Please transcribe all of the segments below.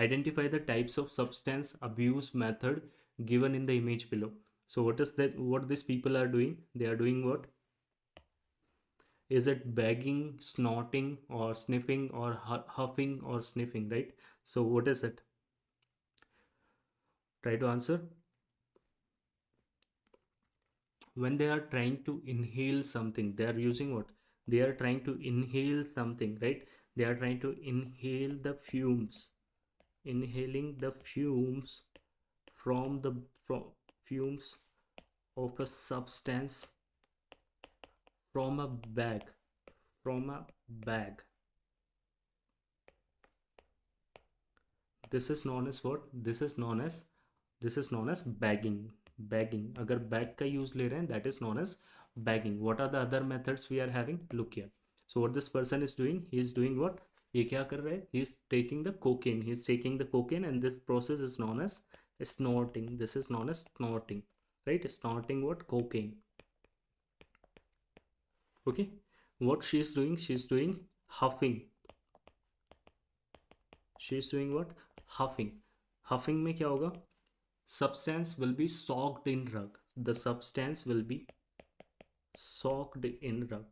Identify the types of substance abuse method given in the image below. So what is that, what these people are doing? They are doing what? Is it bagging, snorting, or sniffing, or huffing, or sniffing, right? So what is it? Try to answer. When they are trying to inhale something, they are using what? They are trying to inhale something, right? They are trying to inhale the fumes, inhaling the fumes from the from fumes of a substance from a bag, from a bag. This is known as what? This is known as bagging. Bagging, अगर bag का use ले रहे हैं, that is known as bagging. What are the other methods we are having? Look here. So what this person is doing, he is doing what? ये क्या कर रहा है? He is taking the cocaine. He is taking the cocaine, and this process is known as snorting. This is known as snorting, right? Snorting what? Cocaine. Okay. What she is doing? She is doing huffing. She is doing what? Huffing. Huffing में क्या होगा? Substance will be soaked in rug. The substance will be soaked in rug.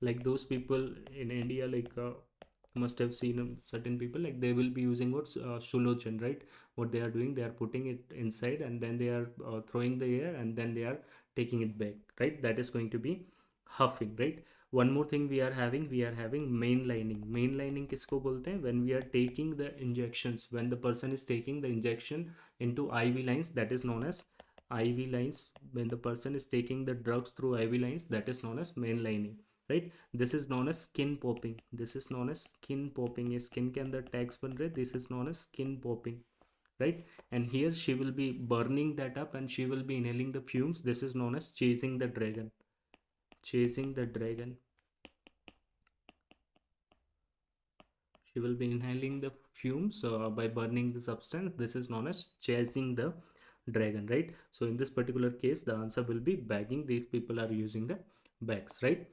Like those people in India, like must have seen certain people, like they will be using what? Sulochen, right? What they are doing, they are putting it inside, and then they are throwing the air, and then they are taking it back, right? That is going to be huffing, right? One more thing we are having mainlining. Mainlining किसको बोलते हैं? When we are taking the injections, when the person is taking the injection into IV lines, that is known as IV lines. When the person is taking the drugs through IV lines, that is known as mainlining, right? This is known as skin popping. This is known as skin popping. ये skin के अंदर tags बन रहे, this is known as skin popping, right? And here she will be burning that up, and she will be inhaling the fumes. This is known as chasing the dragon. Chasing the dragon. She will be inhaling the fumes by burning the substance. This is known as chasing the dragon, right? So in this particular case, the answer will be bagging. These people are using the bags, right?